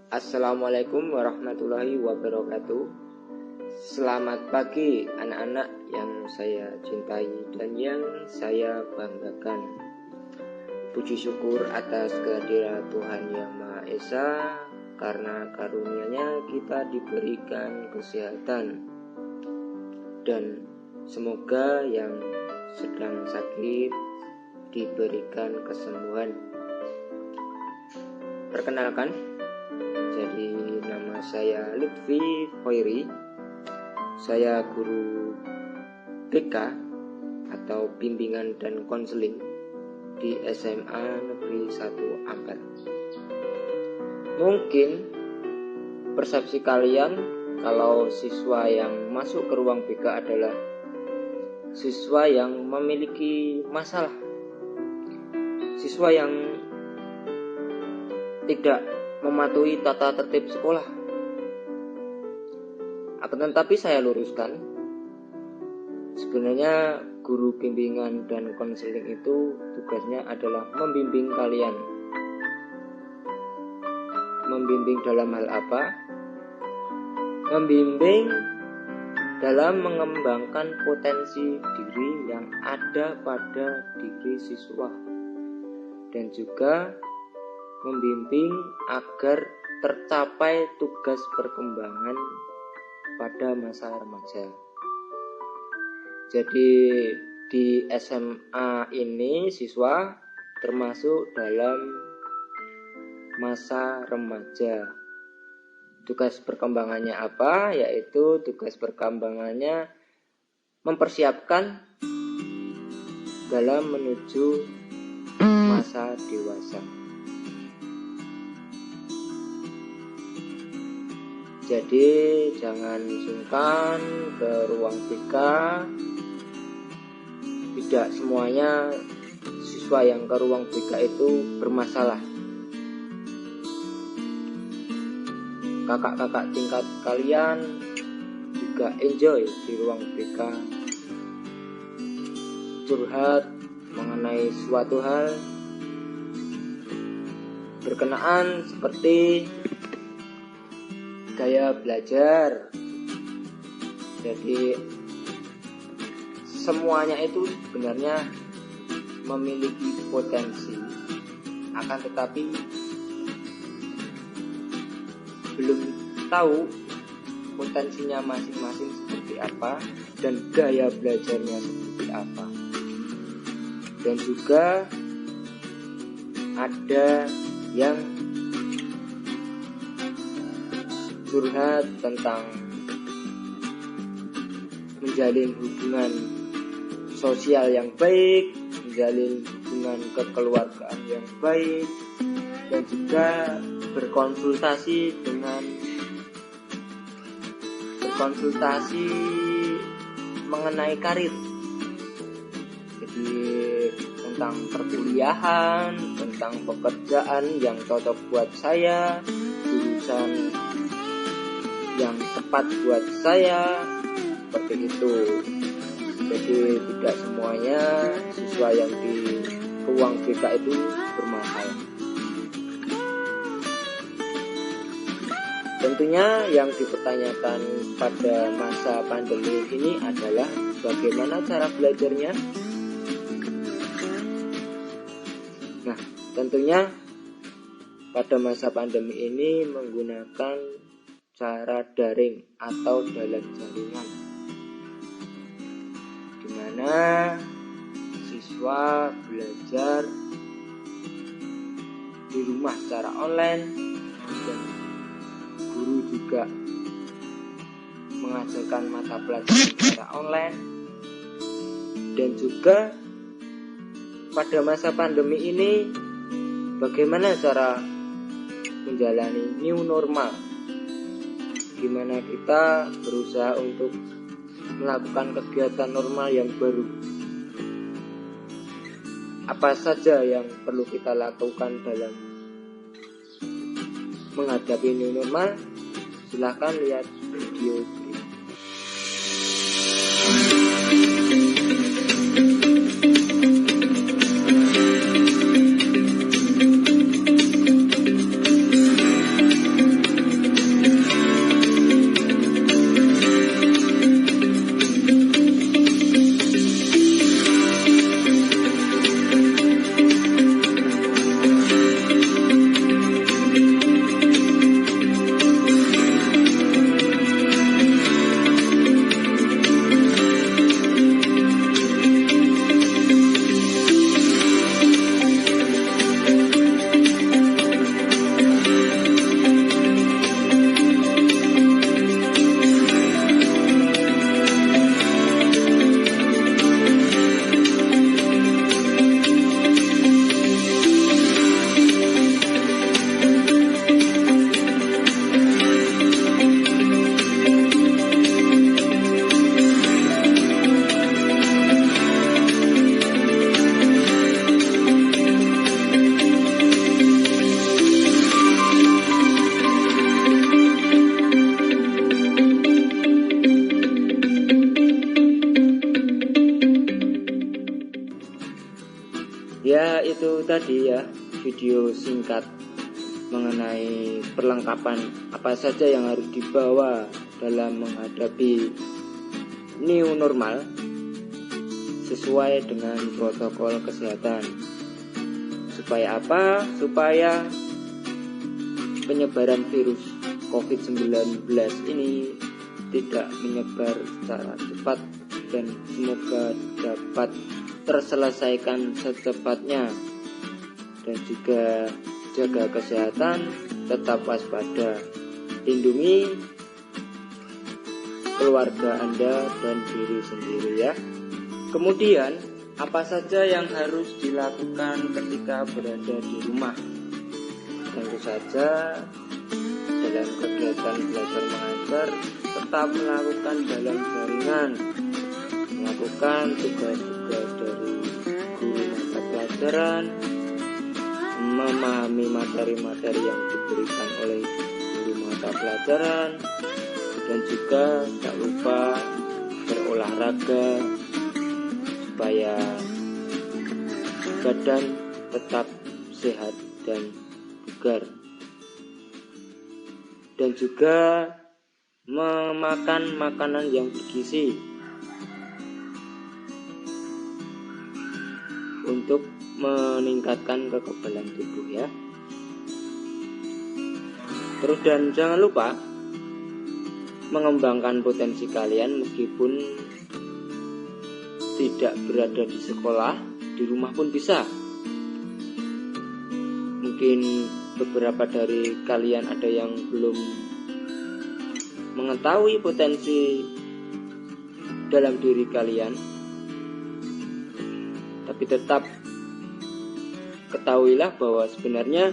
Assalamualaikum warahmatullahi wabarakatuh. Selamat pagi anak-anak yang saya cintai dan yang saya banggakan. Puji syukur atas kehadiran Tuhan Yang Maha Esa, karena karunia-Nya kita diberikan kesehatan. Dan semoga yang sedang sakit diberikan kesembuhan. Perkenalkan, jadi nama saya Lutfi Khairi. Saya guru BK atau bimbingan dan konseling di SMA Negeri 1 Ampel. Mungkin persepsi kalian kalau siswa yang masuk ke ruang BK adalah siswa yang memiliki masalah, siswa yang tidak mematuhi tata tertib sekolah. Akan tetapi saya luruskan, sebenarnya guru bimbingan dan konseling itu tugasnya adalah membimbing kalian. Membimbing dalam hal apa? Membimbing dalam mengembangkan potensi diri yang ada pada diri siswa, dan juga membimbing agar tercapai tugas perkembangan pada masa remaja. Jadi di SMA ini siswa termasuk dalam masa remaja. Tugas perkembangannya apa? Yaitu tugas perkembangannya mempersiapkan dalam menuju masa dewasa. Jadi jangan sungkan ke ruang BK. Tidak semuanya siswa yang ke ruang BK itu bermasalah. Kakak-kakak tingkat kalian juga enjoy di ruang BK, curhat mengenai suatu hal berkenaan seperti gaya belajar. Jadi semuanya itu sebenarnya memiliki potensi, akan tetapi belum tahu potensinya masing-masing seperti apa dan gaya belajarnya seperti apa. Dan juga ada yang curhat tentang menjalin hubungan sosial yang baik, menjalin hubungan kekeluargaan yang baik, dan juga berkonsultasi mengenai karir. Jadi tentang perkuliahan, tentang pekerjaan yang cocok buat saya, jurusan yang tepat buat saya, seperti itu. Jadi tidak semuanya siswa yang di ruang BK itu bermasalah. Tentunya yang dipertanyakan pada masa pandemi ini adalah bagaimana cara belajarnya. Nah, tentunya pada masa pandemi ini menggunakan cara daring atau dalam jaringan, di mana siswa belajar di rumah secara online dan guru juga mengajarkan mata pelajaran secara online. Dan juga pada masa pandemi ini bagaimana cara menjalani new normal, gimana kita berusaha untuk melakukan kegiatan normal yang baru. Apa saja yang perlu kita lakukan dalam menghadapi new normal? Silahkan lihat video berikut. Ya, itu tadi ya video singkat mengenai perlengkapan apa saja yang harus dibawa dalam menghadapi new normal sesuai dengan protokol kesehatan. Supaya apa? Supaya penyebaran virus COVID-19 ini tidak menyebar secara cepat dan semoga dapat terselesaikan secepatnya. Dan juga jaga kesehatan, tetap waspada, lindungi keluarga Anda dan diri sendiri ya. Kemudian, apa saja yang harus dilakukan ketika berada di rumah? Tentu saja dalam kegiatan belajar mengajar tetap melakukan dalam jaringan, melakukan tugas-tugas dari guru mata pelajaran, memahami materi-materi yang diberikan oleh guru mata pelajaran, dan juga tak lupa berolahraga supaya badan tetap sehat dan bugar. Dan juga memakan makanan yang bergizi untuk meningkatkan kekebalan tubuh ya. Terus dan jangan lupa mengembangkan potensi kalian meskipun tidak berada di sekolah, di rumah pun bisa. Mungkin beberapa dari kalian ada yang belum mengetahui potensi dalam diri kalian, tapi tetap ketahuilah bahwa sebenarnya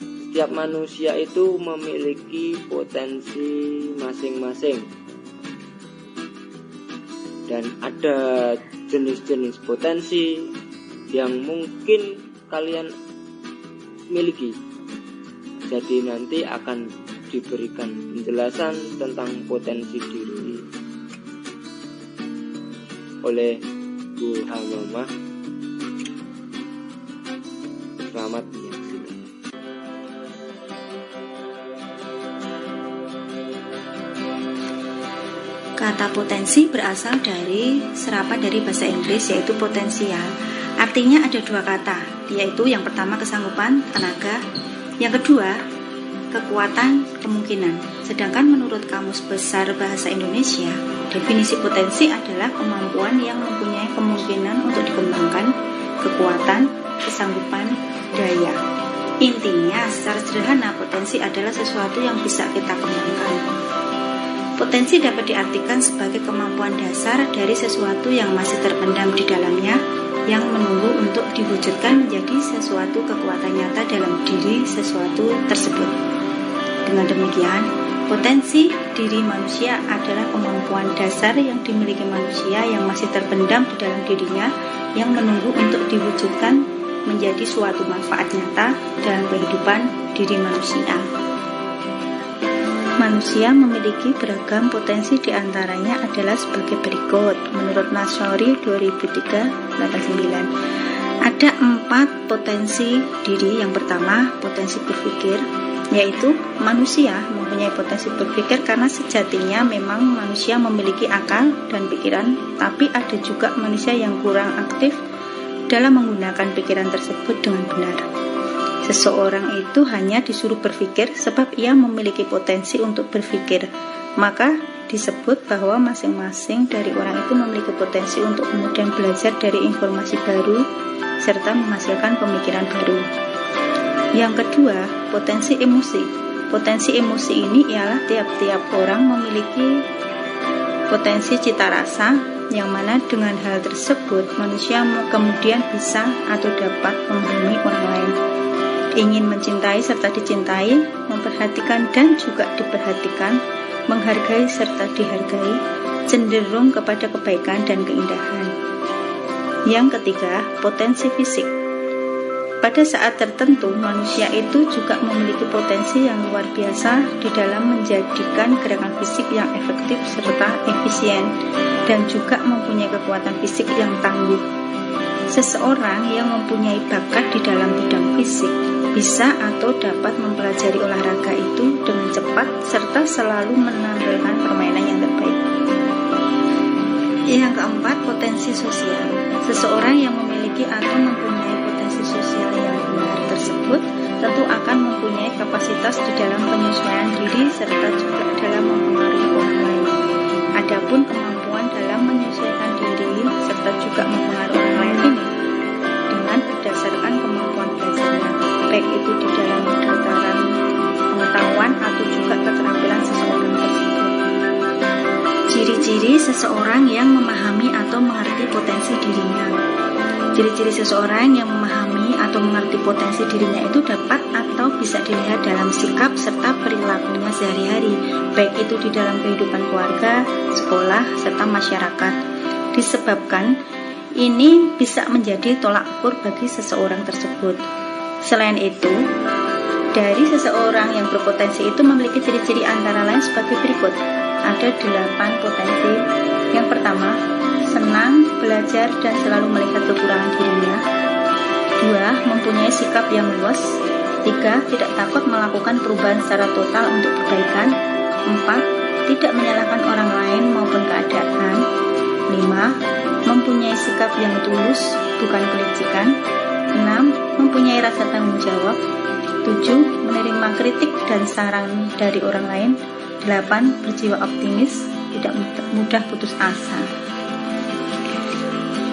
setiap manusia itu memiliki potensi masing-masing, dan ada jenis-jenis potensi yang mungkin kalian miliki. Jadi nanti akan diberikan penjelasan tentang potensi diri oleh Bu Hamamah. Selamat menyaksikan. Kata potensi berasal dari serapan dari bahasa Inggris yaitu potensial. Artinya ada dua kata, yaitu yang pertama kesanggupan, tenaga, yang kedua kekuatan, kemungkinan. Sedangkan menurut Kamus Besar Bahasa Indonesia, definisi potensi adalah kemampuan yang mempunyai kemungkinan untuk dikembangkan, kekuatan, kesanggupan, daya. Intinya, secara sederhana, potensi adalah sesuatu yang bisa kita kembangkan. Potensi dapat diartikan sebagai kemampuan dasar dari sesuatu yang masih terpendam di dalamnya, yang menunggu untuk diwujudkan menjadi sesuatu kekuatan nyata dalam diri sesuatu tersebut. Dengan demikian, potensi diri manusia adalah kemampuan dasar yang dimiliki manusia yang masih terpendam di dalam dirinya, yang menunggu untuk diwujudkan menjadi suatu manfaat nyata dalam kehidupan diri manusia. Manusia memiliki beragam potensi, diantaranya adalah sebagai berikut. Menurut Nassori 2003-89, ada 4 potensi diri. Yang pertama, potensi berpikir, yaitu manusia mempunyai potensi berpikir karena sejatinya memang manusia memiliki akal dan pikiran, tapi ada juga manusia yang kurang aktif dalam menggunakan pikiran tersebut dengan benar. Seseorang itu hanya disuruh berpikir sebab ia memiliki potensi untuk berpikir, maka disebut bahwa masing-masing dari orang itu memiliki potensi untuk kemudian belajar dari informasi baru serta menghasilkan pemikiran baru. Yang kedua, potensi emosi. Potensi emosi ini ialah tiap-tiap orang memiliki potensi cita rasa, yang mana dengan hal tersebut manusia kemudian bisa atau dapat memahami orang lain, ingin mencintai serta dicintai, memperhatikan dan juga diperhatikan, menghargai serta dihargai, cenderung kepada kebaikan dan keindahan. Yang ketiga, potensi fisik. Pada saat tertentu, manusia itu juga memiliki potensi yang luar biasa di dalam menjadikan gerakan fisik yang efektif serta efisien, dan juga mempunyai kekuatan fisik yang tangguh. Seseorang yang mempunyai bakat di dalam bidang fisik bisa atau dapat mempelajari olahraga itu dengan cepat serta selalu menampilkan permainan yang terbaik. Yang keempat, potensi sosial. Seseorang yang memiliki atau mempunyai potensi sosial yang benar tersebut tentu akan mempunyai kapasitas di dalam penyesuaian diri serta juga dalam mempengaruhi orang lain. Adapun kemampuan dalam menyesuaikan diri serta juga mempengaruhi orang lain ini dengan berdasarkan kemampuan belajarnya, baik itu di dalam dataran pengetahuan atau juga keterampilan seseorang tersebut. Ciri-ciri seseorang yang memahami atau mengerti potensi dirinya. Ciri-ciri seseorang yang memahami atau mengerti potensi dirinya itu dapat atau bisa dilihat dalam sikap serta perilakunya sehari-hari, baik itu di dalam kehidupan keluarga, sekolah, serta masyarakat. Disebabkan ini bisa menjadi tolak ukur bagi seseorang tersebut. Selain itu, dari seseorang yang berpotensi itu memiliki ciri-ciri antara lain sebagai berikut. Ada 8 potensi. Yang pertama, senang belajar dan selalu melihat kekurangan dirinya. 2. Mempunyai sikap yang luas. 3. Tidak takut melakukan perubahan secara total untuk kebaikan. 4. Tidak menyalahkan orang lain maupun keadaan. 5. Mempunyai sikap yang tulus, bukan kelicikan. 6. Mempunyai rasa tanggung jawab. 7. Menerima kritik dan saran dari orang lain. 8. Berjiwa optimis, tidak mudah putus asa.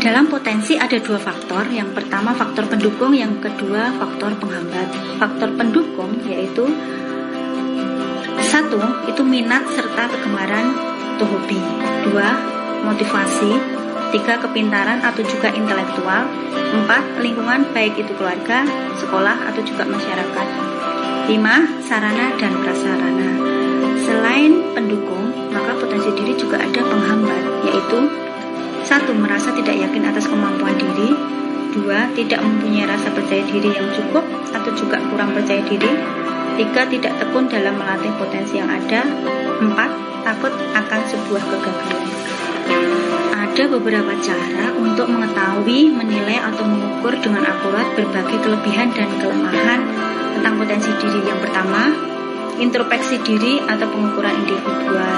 Dalam potensi ada 2 faktor. Yang pertama faktor pendukung, yang kedua faktor penghambat. Faktor pendukung yaitu 1. Itu minat serta kegemaran atau hobi. 2. Motivasi. 3. Kepintaran atau juga intelektual. 4. Lingkungan baik itu keluarga, sekolah atau juga masyarakat. 5. Sarana dan prasarana. Selain pendukung, maka potensi diri juga ada penghambat, yaitu 1. Merasa tidak yakin atas kemampuan diri. 2. Tidak mempunyai rasa percaya diri yang cukup atau juga kurang percaya diri. 3. Tidak tekun dalam melatih potensi yang ada. 4. Takut akan sebuah kegagalan. Ada beberapa cara untuk mengetahui, menilai atau mengukur dengan akurat berbagai kelebihan dan kelemahan tentang potensi diri. Yang pertama, introspeksi diri atau pengukuran individual,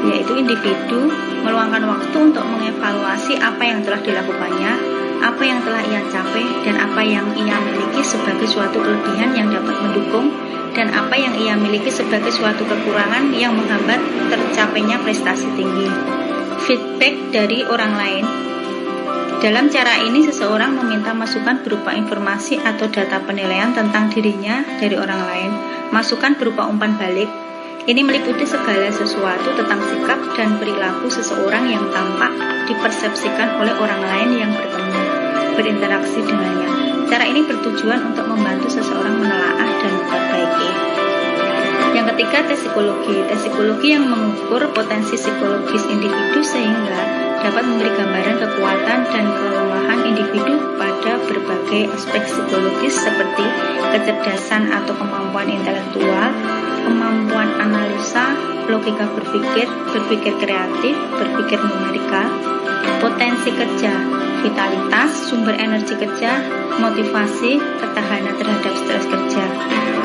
yaitu individu meluangkan waktu untuk mengevaluasi apa yang telah dilakukannya, apa yang telah ia capai, dan apa yang ia miliki sebagai suatu kelebihan yang dapat mendukung, dan apa yang ia miliki sebagai suatu kekurangan yang menghambat tercapainya prestasi tinggi. Feedback dari orang lain. Dalam cara ini, seseorang meminta masukan berupa informasi atau data penilaian tentang dirinya dari orang lain. Masukan berupa umpan balik. Ini meliputi segala sesuatu tentang sikap dan perilaku seseorang yang tampak dipersepsikan oleh orang lain yang bertemu, berinteraksi dengannya. Cara ini bertujuan untuk membantu seseorang menelaah dan memperbaiki. Yang ketiga, tes psikologi. Tes psikologi yang mengukur potensi psikologis individu sehingga dapat memberi gambaran kekuatan dan kelemahan individu pada berbagai aspek psikologis seperti kecerdasan atau kemampuan intelektual, kemampuan analisa, logika berpikir, berpikir kreatif, berpikir numerikal, potensi kerja, vitalitas, sumber energi kerja, motivasi, ketahanan terhadap stres kerja,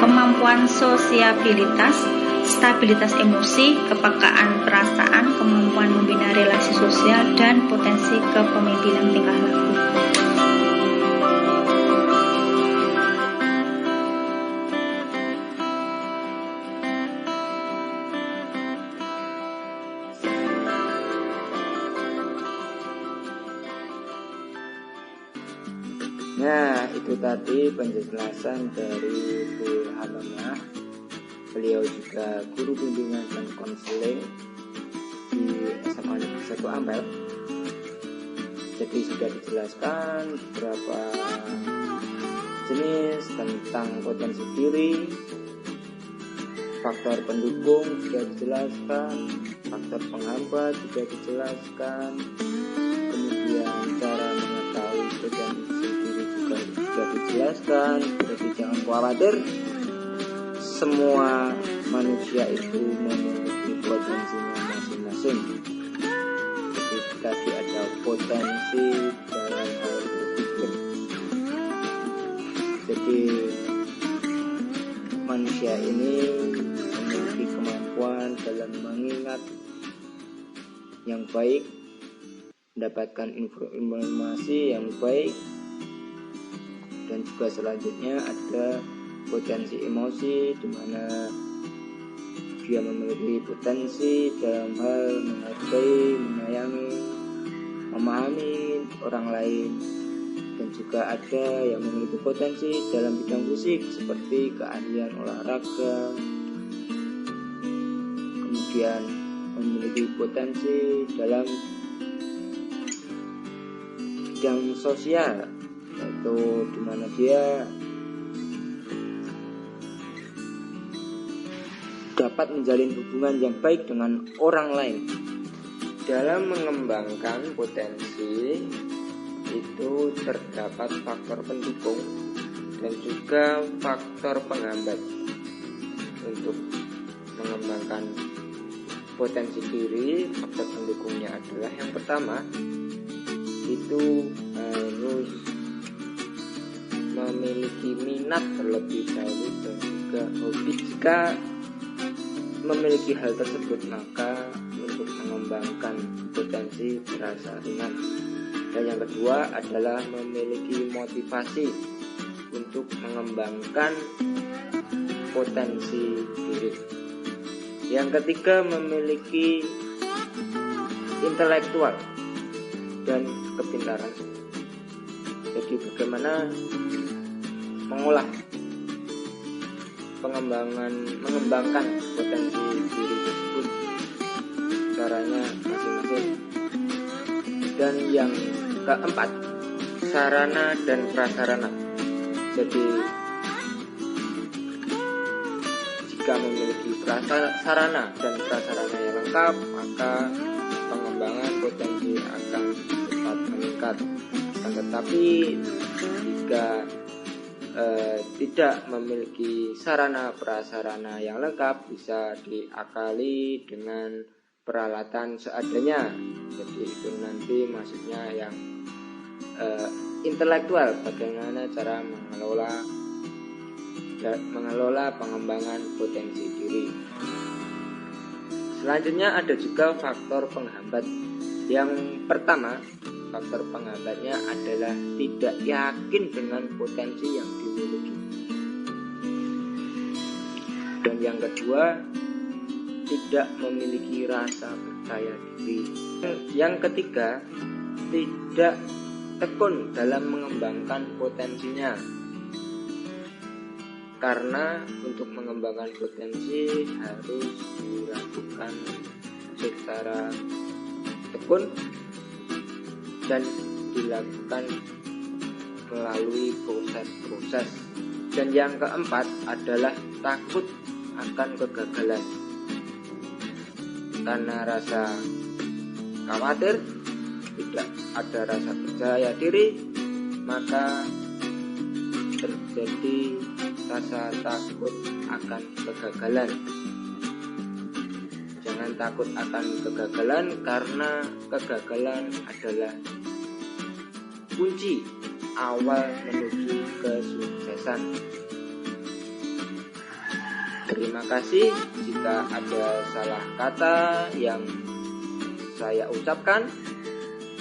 kemampuan sosiabilitas, stabilitas emosi, kepekaan perasaan, kemampuan membina relasi sosial, dan potensi kepemimpinan tingkah laku. Nah, itu tadi penjelasan dari Bu Hamamah. Beliau juga guru bimbingan dan konseling di SMA Negeri 1 Ampel. Jadi sudah dijelaskan beberapa jenis tentang potensi diri, faktor pendukung sudah dijelaskan, faktor penghambat sudah dijelaskan, kemudian cara mengetahui potensi diri juga sudah dijelaskan. Jadi jangan khawatir, semua manusia itu memiliki potensinya masing-masing. Jadi tadi ada potensi dalam hal berpikir, manusia ini memiliki kemampuan dalam mengingat yang baik, mendapatkan informasi yang baik, dan juga selanjutnya ada potensi emosi, di mana dia memiliki potensi dalam hal menghargai, menyayangi, memahami orang lain, dan juga ada yang memiliki potensi dalam bidang fisik seperti keahlian olahraga, kemudian memiliki potensi dalam bidang sosial, yaitu di mana dia dapat menjalin hubungan yang baik dengan orang lain. Dalam mengembangkan potensi itu terdapat faktor pendukung dan juga faktor penghambat. Untuk mengembangkan potensi diri, faktor pendukungnya adalah yang pertama, itu harus memiliki minat terlebih dahulu dan juga hobi. Jika memiliki hal tersebut, maka untuk mengembangkan potensi terasa ringan. Dan yang kedua adalah memiliki motivasi untuk mengembangkan potensi diri. Yang ketiga, memiliki intelektual dan kepintaran. Jadi bagaimana mengolah mengembangkan potensi diri tersebut, caranya masing-masing. Dan yang keempat, sarana dan prasarana. Jadi jika memiliki sarana dan prasarana yang lengkap, maka pengembangan potensi akan cepat meningkat. Tetapi jika tidak memiliki sarana prasarana yang lengkap, bisa diakali dengan peralatan seadanya. Jadi itu nanti maksudnya yang intelektual, bagaimana cara mengelola pengembangan potensi diri. Selanjutnya ada juga faktor penghambat. Yang pertama, faktor penghambatnya adalah tidak yakin dengan potensi yang dimiliki. Dan yang kedua, tidak memiliki rasa percaya diri. Yang ketiga, tidak tekun dalam mengembangkan potensinya. Karena untuk mengembangkan potensi harus dilakukan secara tekun dan dilakukan melalui proses-proses. Dan yang keempat adalah takut akan kegagalan. Karena rasa khawatir, tidak ada rasa percaya diri, maka terjadi rasa takut akan kegagalan. Jangan takut akan kegagalan, karena kegagalan adalah kunci awal menuju kesuksesan. Terima kasih jika ada salah kata yang saya ucapkan,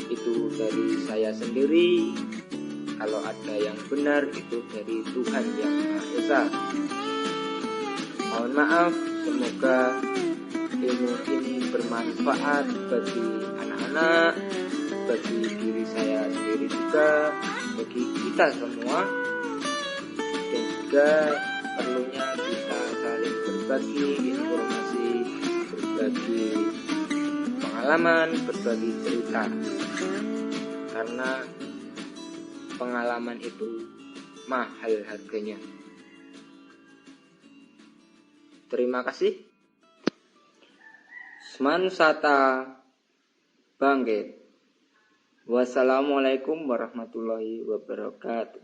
itu dari saya sendiri. Kalau ada yang benar, itu dari Tuhan Yang Maha Esa. Mohon maaf, semoga ilmu ini bermanfaat bagi anak-anak, bagi diri saya sendiri juga, bagi kita semua, dan juga perlunya kita saling berbagi informasi, berbagi pengalaman, berbagi cerita, karena pengalaman itu mahal harganya. Terima kasih. Seman Sata Bangkit. Wassalamualaikum warahmatullahi wabarakatuh.